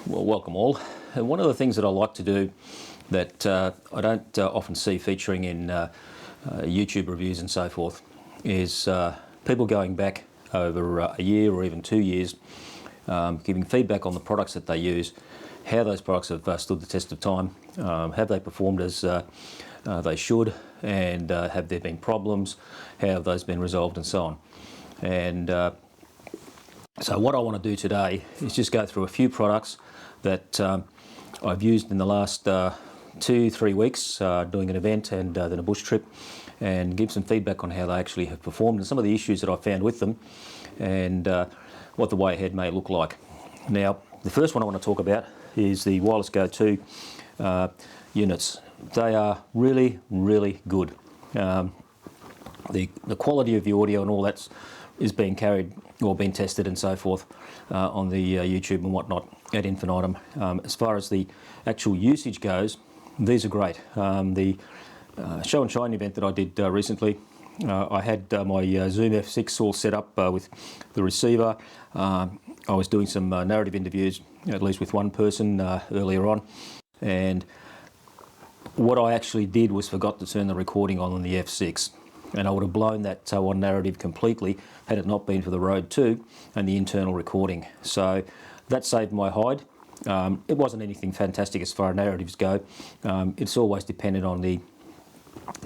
Well, welcome all. And one of the things that I like to do that I don't often see featuring in YouTube reviews and so forth is people going back over a year or even 2 years, giving feedback on the products that they use, how those products have stood the test of time, have they performed as they should, and have there been problems, how have those been resolved, and so on. And so what I want to do today is just go through a few products that I've used in the last 2-3 weeks doing an event and then a bush trip, and give some feedback on how they actually have performed and some of the issues that I found with them, and what the way ahead may look like. Now, the first one I want to talk about is the Wireless Go 2 units. They are really, really good. The quality of the audio and all that is being carried or being tested and so forth on the YouTube and whatnot ad infinitum. As far as the actual usage goes, these are great. The show and shine event that I did recently, I had my Zoom F6 all set up with the receiver. I was doing some narrative interviews, at least with one person earlier on, and what I actually did was forgot to turn the recording on the F6, and I would have blown that one narrative completely had it not been for the Rode 2 and the internal recording. So that saved my hide. It wasn't anything fantastic as far as narratives go. It's always dependent on the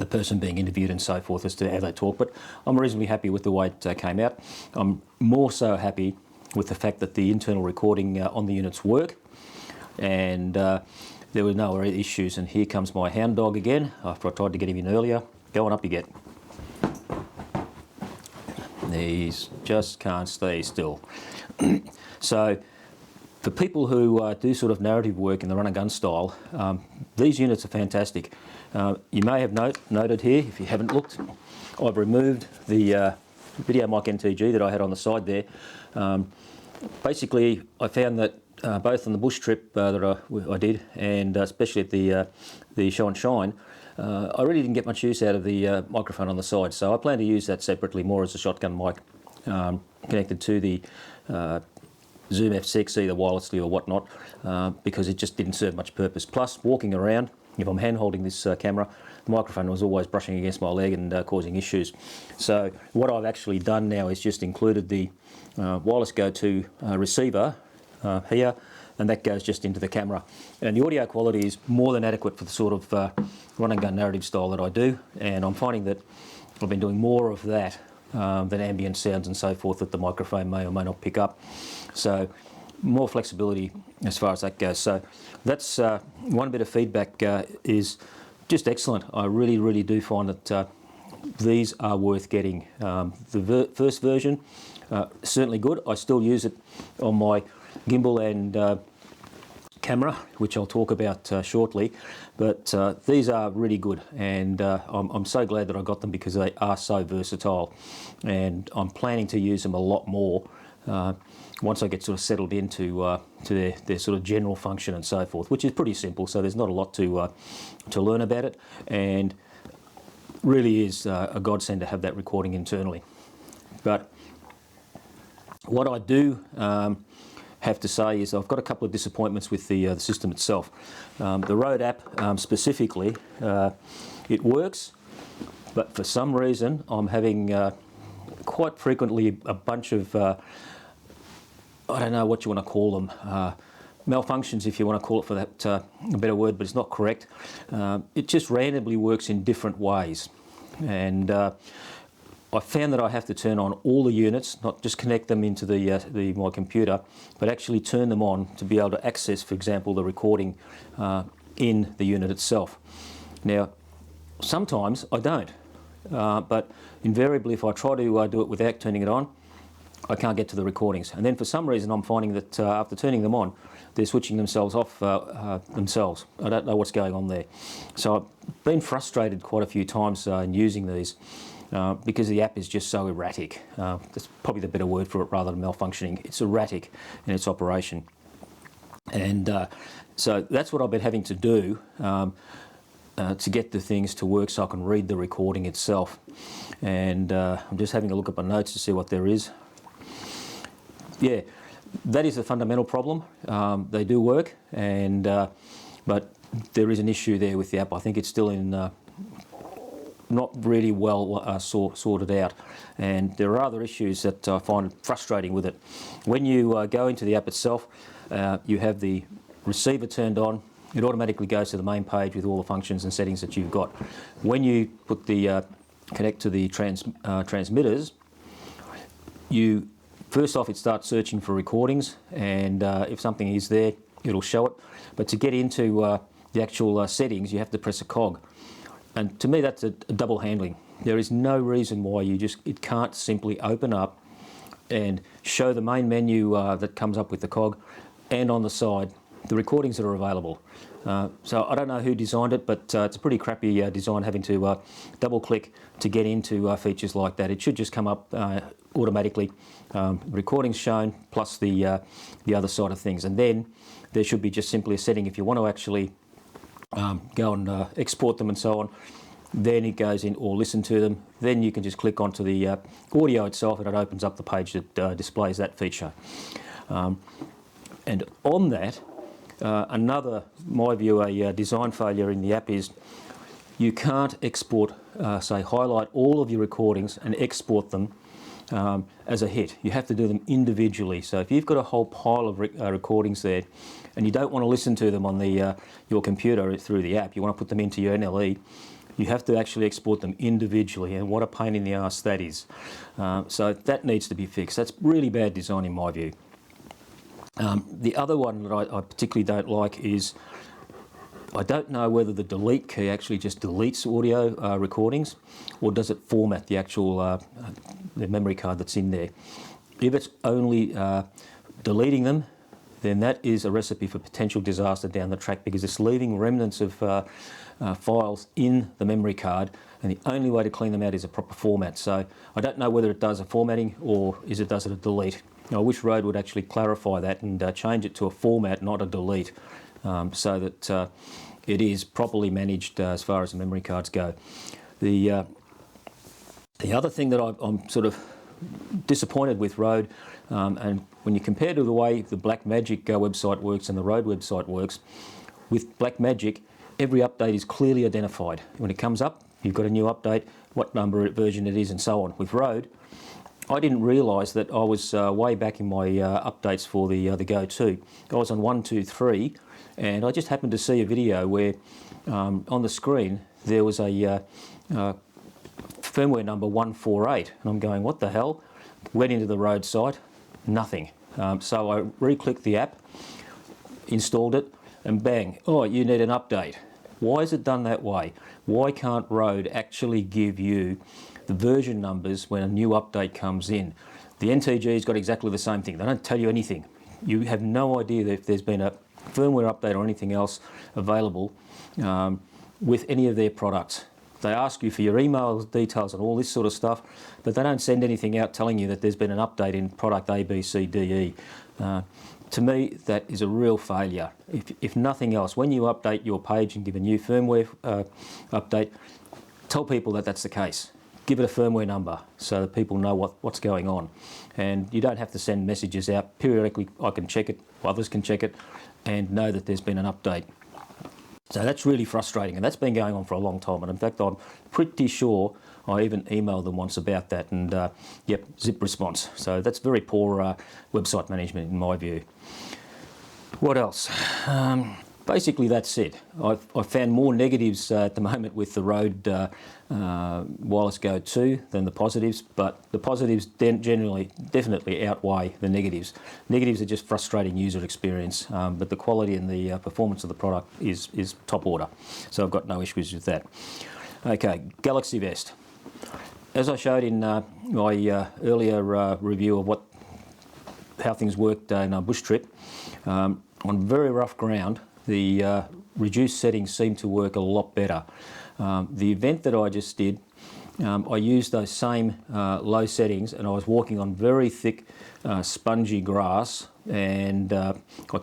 person being interviewed and so forth as to how they talk, but I'm reasonably happy with the way it came out. I'm more so happy with the fact that the internal recording on the units work, and there were no issues. And here comes my hound dog again after I tried to get him in earlier. Go on up you get. These just can't stay still. So for people who do sort of narrative work in the run and gun style, these units are fantastic. You may have noted here, if you haven't looked, I've removed the video mic NTG that I had on the side there. Basically, I found that both on the bush trip that I did, and especially at the show and shine, I really didn't get much use out of the microphone on the side, so I plan to use that separately, more as a shotgun mic connected to the Zoom F6, either wirelessly or whatnot, because it just didn't serve much purpose. Plus, walking around, if I'm hand holding this camera, the microphone was always brushing against my leg and causing issues. So what I've actually done now is just included the Wireless Go 2 receiver here, and that goes just into the camera. And the audio quality is more than adequate for the sort of run and gun narrative style that I do, and I'm finding that I've been doing more of that than ambient sounds and so forth that the microphone may or may not pick up. So more flexibility as far as that goes. So that's one bit of feedback is just excellent. I really, really do find that these are worth getting. The first version, certainly good. I still use it on my gimbal and camera, which I'll talk about shortly, but these are really good, and I'm so glad that I got them because they are so versatile, and I'm planning to use them a lot more once I get sort of settled into to their sort of general function and so forth, which is pretty simple, so there's not a lot to learn about it, and really is a godsend to have that recording internally. But what I do have to say is I've got a couple of disappointments with the system itself. The Rode app specifically, it works, but for some reason I'm having quite frequently a bunch of, I don't know what you want to call them, malfunctions, if you want to call it for that a better word, but it's not correct. It just randomly works in different ways, and I found that I have to turn on all the units, not just connect them into my computer, but actually turn them on to be able to access, for example, the recording in the unit itself. Now, sometimes I don't, but invariably if I try to do it without turning it on, I can't get to the recordings. And then for some reason I'm finding that after turning them on, they're switching themselves off themselves. I don't know what's going on there. So I've been frustrated quite a few times in using these. Because the app is just so erratic. That's probably the better word for it rather than malfunctioning. It's erratic in its operation. And so that's what I've been having to do to get the things to work so I can read the recording itself. And I'm just having a look at my notes to see what there is. Yeah, that is a fundamental problem. They do work, and but there is an issue there with the app. I think it's still in not really well sorted out, and there are other issues that I find frustrating with it. When you go into the app itself, you have the receiver turned on. It automatically goes to the main page with all the functions and settings that you've got. When you put the connect to the transmitters, you first off it starts searching for recordings, and if something is there, it'll show it. But to get into the actual settings, you have to press a cog, and to me that's a double handling. There is no reason why it can't simply open up and show the main menu that comes up with the cog, and on the side the recordings that are available. So I don't know who designed it, but it's a pretty crappy design, having to double click to get into features like that. It should just come up automatically, recordings shown plus the other side of things, and then there should be just simply a setting if you want to actually go and export them and so on. Then it goes in, or listen to them. Then you can just click onto the audio itself, and it opens up the page that displays that feature. And on that, another, my view, a design failure in the app is you can't export, say, highlight all of your recordings and export them as a hit. You have to do them individually. So if you've got a whole pile of recordings there, and you don't want to listen to them on your computer through the app, you want to put them into your NLE, you have to actually export them individually, and what a pain in the arse that is. So that needs to be fixed. That's really bad design in my view. The other one that I particularly don't like is, I don't know whether the delete key actually just deletes audio recordings, or does it format the actual the memory card that's in there. If it's only deleting them, then that is a recipe for potential disaster down the track, because it's leaving remnants of files in the memory card, and the only way to clean them out is a proper format. So I don't know whether it does a formatting or does it a delete. I wish Rode would actually clarify that and change it to a format, not a delete, so that it is properly managed as far as the memory cards go. The other thing that I'm sort of disappointed with Rode, and when you compare to the way the Blackmagic website works and the Rode website works, with Blackmagic, every update is clearly identified. When it comes up, you've got a new update, what number version it is, and so on. With Rode, I didn't realise that I was way back in my updates for the Go 2. I was on 123, and I just happened to see a video where on the screen there was a firmware number 148, and I'm going, what the hell? Went into the Rode site, nothing. So I re-clicked the app, installed it, and bang, oh, you need an update. Why is it done that way? Why can't Rode actually give you the version numbers when a new update comes in? The NTG's got exactly the same thing. They don't tell you anything. You have no idea that if there's been a firmware update or anything else available with any of their products. They ask you for your email details and all this sort of stuff, but they don't send anything out telling you that there's been an update in product A, B, C, D, E. To me, that is a real failure. If nothing else, when you update your page and give a new firmware update, tell people that that's the case. Give it a firmware number so that people know what's going on. And you don't have to send messages out. Periodically, I can check it, others can check it, and know that there's been an update. So that's really frustrating, and that's been going on for a long time. And in fact, I'm pretty sure I even emailed them once about that, and yep, zip response. So that's very poor website management in my view. What else? Basically that's it. I've found more negatives at the moment with the Rode Wireless Go 2 than the positives, but the positives definitely outweigh the negatives. Negatives are just frustrating user experience, but the quality and the performance of the product is top order. So I've got no issues with that. Okay, Galaxy Vest. As I showed in my earlier review of how things worked in a bush trip, on very rough ground, the reduced settings seem to work a lot better. The event that I just did, I used those same low settings, and I was walking on very thick spongy grass, and I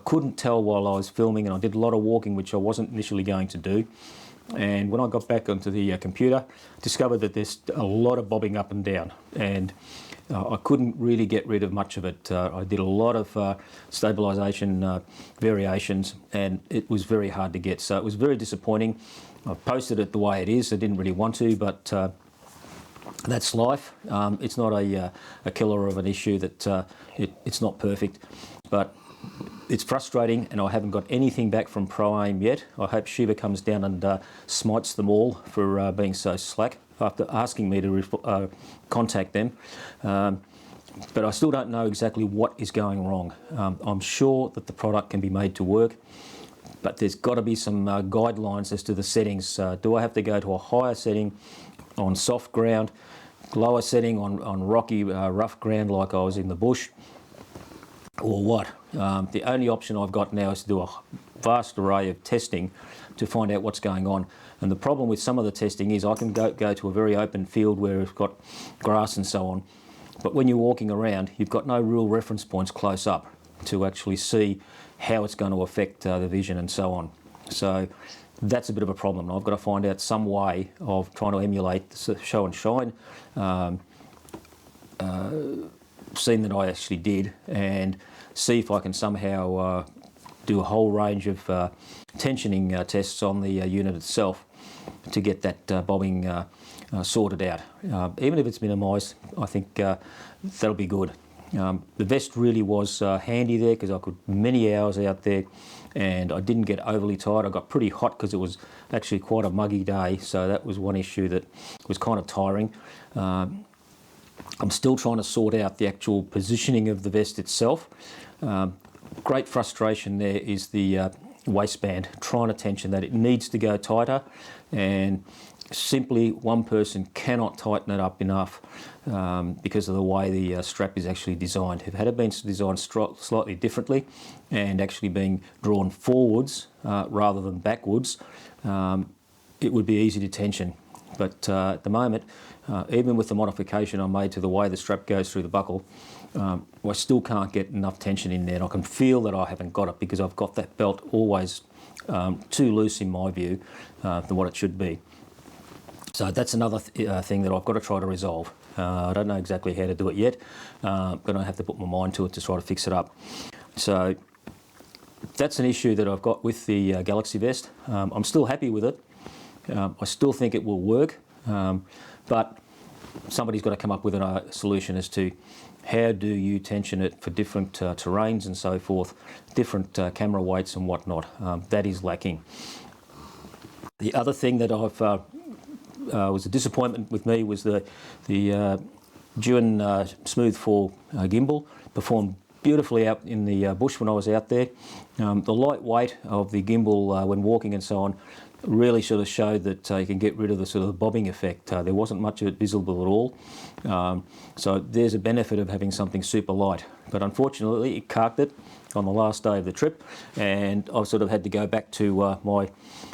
couldn't tell while I was filming, and I did a lot of walking which I wasn't initially going to do. And when I got back onto the computer, discovered that there's a lot of bobbing up and down, and I couldn't really get rid of much of it. I did a lot of stabilisation variations, and it was very hard to get. So it was very disappointing. I posted it the way it is. I didn't really want to, but that's life. It's not a killer of an issue that it's not perfect, but it's frustrating, and I haven't got anything back from Proaim yet. I hope Shiva comes down and smites them all for being so slack after asking me to contact them. But I still don't know exactly what is going wrong. I'm sure that the product can be made to work, but there's got to be some guidelines as to the settings. Do I have to go to a higher setting on soft ground, lower setting on rocky, rough ground like I was in the bush, or what? The only option I've got now is to do a vast array of testing to find out what's going on. And the problem with some of the testing is I can go to a very open field where it's got grass and so on, but when you're walking around, you've got no real reference points close up to actually see how it's going to affect the vision and so on. So that's a bit of a problem. I've got to find out some way of trying to emulate the show and shine scene that I actually did, and see if I can somehow do a whole range of tensioning tests on the unit itself to get that bobbing sorted out. Even if it's minimised, I think that'll be good. The vest really was handy there because I could many hours out there, and I didn't get overly tired. I got pretty hot because it was actually quite a muggy day, so that was one issue that was kind of tiring. I'm still trying to sort out the actual positioning of the vest itself. Great frustration there is the waistband, trying to tension that. It needs to go tighter, and simply one person cannot tighten it up enough because of the way the strap is actually designed. If it had been designed slightly differently and actually being drawn forwards rather than backwards, it would be easy to tension. But at the moment, even with the modification I made to the way the strap goes through the buckle, I still can't get enough tension in there, and I can feel that I haven't got it because I've got that belt always too loose in my view than what it should be. So that's another thing that I've got to try to resolve. I don't know exactly how to do it yet, but I have to put my mind to it to try to fix it up. So that's an issue that I've got with the Galaxy vest. I'm still happy with it. I still think it will work, but somebody's got to come up with a solution as to how do you tension it for different terrains and so forth, different camera weights and whatnot. That is lacking. The other thing that was a disappointment with me was the Duan Smooth 4 gimbal. Performed beautifully out in the bush when I was out there. The lightweight of the gimbal when walking and so on really sort of showed that you can get rid of the sort of bobbing effect. There wasn't much of it visible at all. So there's a benefit of having something super light. But unfortunately it carked it on the last day of the trip, and I've sort of had to go back to my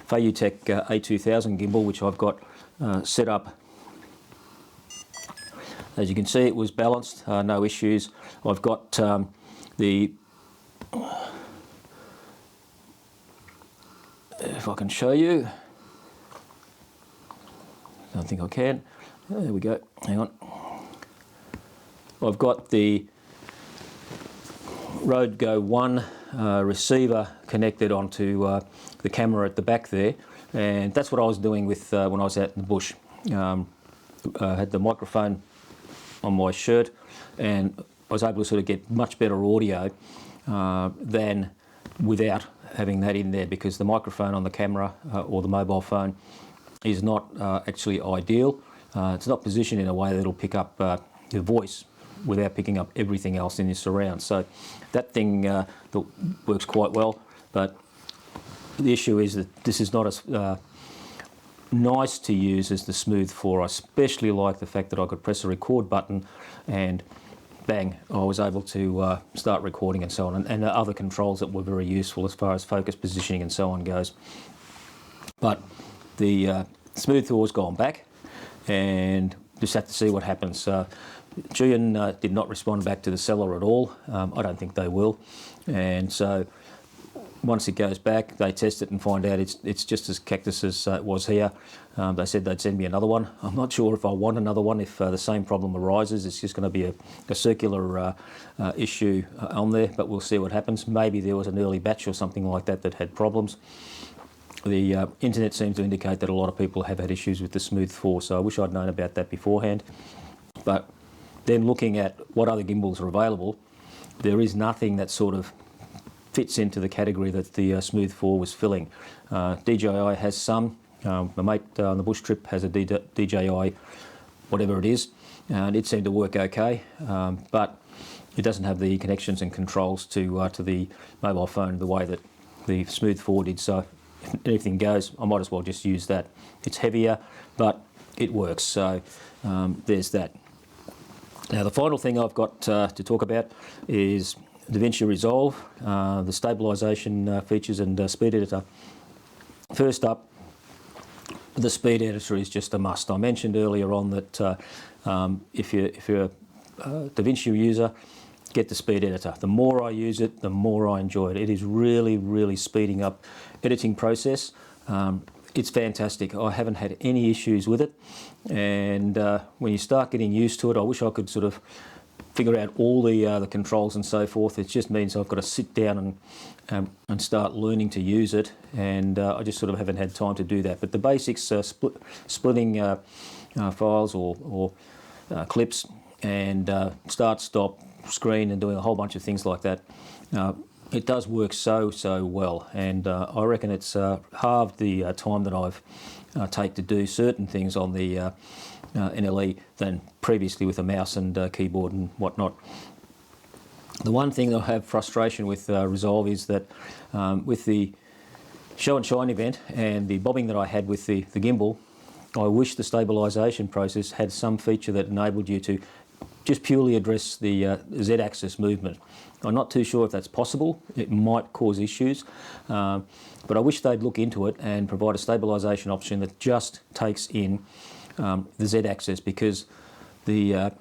Feiyutech A2000 gimbal, which I've got set up. As you can see, it was balanced, no issues. I've got if I can show you, I don't think I can. There we go, hang on. I've got the Rode Go 1 receiver connected onto the camera at the back there, and that's what I was doing with when I was out in the bush. I had the microphone on my shirt, and I was able to sort of get much better audio than without having that in there, because the microphone on the camera or the mobile phone is not actually ideal. It's not positioned in a way that it'll pick up your voice without picking up everything else in your surround. So that thing works quite well, but the issue is that this is not as nice to use as the Smooth 4. I especially like the fact that I could press a record button and bang, I was able to start recording and so on, and other controls that were very useful as far as focus positioning and so on goes. But the Smooth 4's gone back, and just have to see what happens. Duan did not respond back to the seller at all. I don't think they will, and so once it goes back, they test it and find out it's just as cactus as it was here. They said they'd send me another one. I'm not sure if I want another one if the same problem arises. It's just going to be a circular issue on there, but we'll see what happens. Maybe there was an early batch or something like that that had problems. The internet seems to indicate that a lot of people have had issues with the Smooth 4, so I wish I'd known about that beforehand. But then looking at what other gimbals are available, there is nothing that sort of fits into the category that the Smooth 4 was filling. DJI has some. My mate on the bush trip has a DJI, whatever it is, and it seemed to work okay, but it doesn't have the connections and controls to the mobile phone the way that the Smooth 4 did. So if anything goes, I might as well just use that. It's heavier, but it works. So there's that. Now the final thing I've got to talk about is DaVinci Resolve, the stabilisation features and speed editor. First up, the speed editor is just a must. I mentioned earlier on that if you're a DaVinci user, get the speed editor. The more I use it, the more I enjoy it. It is really, really speeding up editing process. It's fantastic. I haven't had any issues with it, and when you start getting used to it, I wish I could sort of figure out all the controls and so forth. It just means I've got to sit down and start learning to use it, and I just sort of haven't had time to do that. But the basics, splitting files or clips, and start, stop, screen, and doing a whole bunch of things like that. It does work so well, and I reckon it's halved the time that I've take to do certain things on the NLE than previously with a mouse and keyboard and whatnot. The one thing I have frustration with Resolve is that with the show and shine event and the bobbing that I had with the gimbal, I wish the stabilisation process had some feature that enabled you to just purely address the Z-axis movement. I'm not too sure if that's possible. It might cause issues, but I wish they'd look into it and provide a stabilisation option that just takes in the Z-axis, because the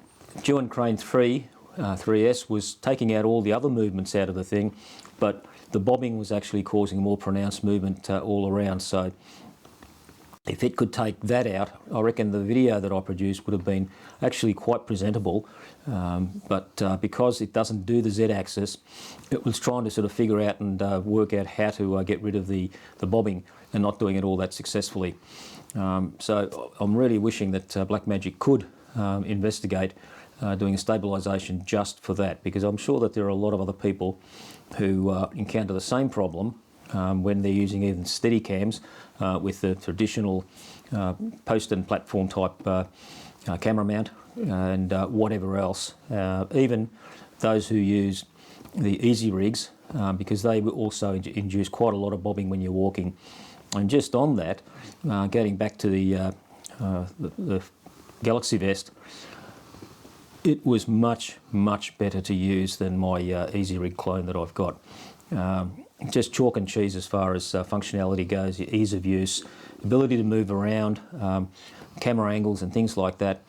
Dual Crane 3S was taking out all the other movements out of the thing, but the bobbing was actually causing more pronounced movement all around. So if it could take that out, I reckon the video that I produced would have been actually quite presentable, but because it doesn't do the Z-axis, it was trying to sort of figure out and work out how to get rid of the bobbing, and not doing it all that successfully. So I'm really wishing that Blackmagic could investigate doing a stabilisation just for that, because I'm sure that there are a lot of other people who encounter the same problem when they're using even steady cams with the traditional post and platform type camera mount and whatever else. Even those who use the easy rigs, because they will also induce quite a lot of bobbing when you're walking. And just on that, getting back to the Galaxy Vest, it was much better to use than my easy rig clone that I've got. Just chalk and cheese as far as functionality goes, ease of use, ability to move around, camera angles and things like that.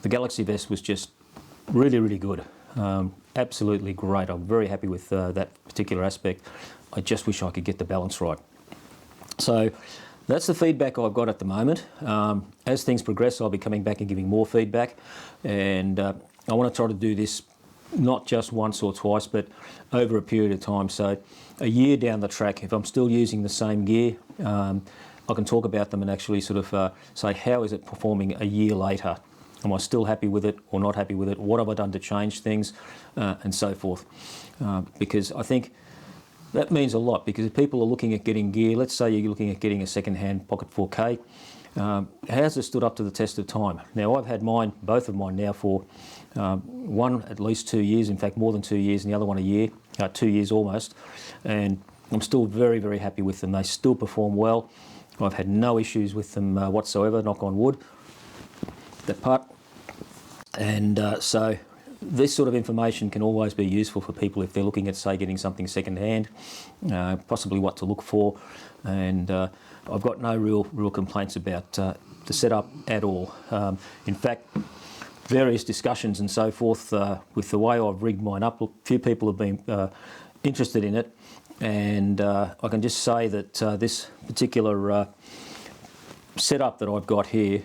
The Galaxy Vest was just really good. Absolutely great. I'm very happy with that particular aspect. I just wish I could get the balance right. So that's the feedback I've got at the moment. As things progress, I'll be coming back and giving more feedback, and I want to try to do this not just once or twice, but over a period of time. So a year down the track, if I'm still using the same gear, I can talk about them and actually sort of say, how is it performing a year later? Am I still happy with it or not happy with it? What have I done to change things, and so forth? Because I think that means a lot, because if people are looking at getting gear, let's say you're looking at getting a second-hand Pocket 4K, how's it stood up to the test of time? Now, I've had mine, both of mine now for one at least 2 years, in fact more than 2 years, and the other one a year, 2 years almost, and I'm still very happy with them. They still perform well. I've had no issues with them whatsoever, knock on wood, that part. And so this sort of information can always be useful for people if they're looking at, say, getting something second-hand, possibly what to look for, and I've got no real complaints about the setup at all. In fact, various discussions and so forth with the way I've rigged mine up, a few people have been interested in it, and I can just say that this particular setup that I've got here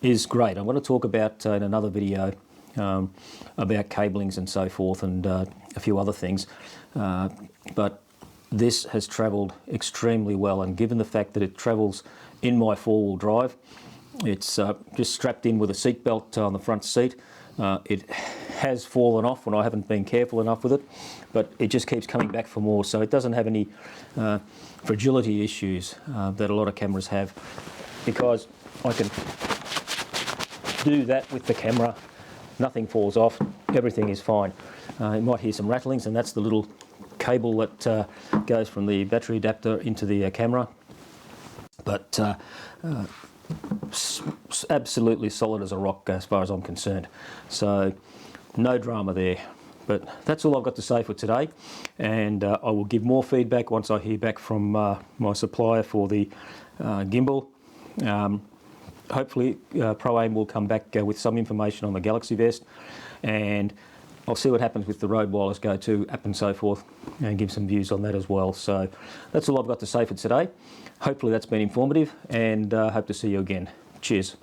is great. I'm going to talk about in another video about cablings and so forth, and a few other things, but this has travelled extremely well, and given the fact that it travels in my four-wheel drive, it's just strapped in with a seat belt on the front seat. It has fallen off when I haven't been careful enough with it, but it just keeps coming back for more, so it doesn't have any fragility issues that a lot of cameras have, because I can do that with the camera, nothing falls off, everything is fine. You might hear some rattlings, and that's the little cable that goes from the battery adapter into the camera, but absolutely solid as a rock as far as I'm concerned, so no drama there. But that's all I've got to say for today, and I will give more feedback once I hear back from my supplier for the gimbal. Hopefully Proaim will come back with some information on the Galaxy Vest, and I'll see what happens with the Rode Wireless Go 2 app and so forth, and give some views on that as well. So that's all I've got to say for today. Hopefully that's been informative, and hope to see you again. Cheers.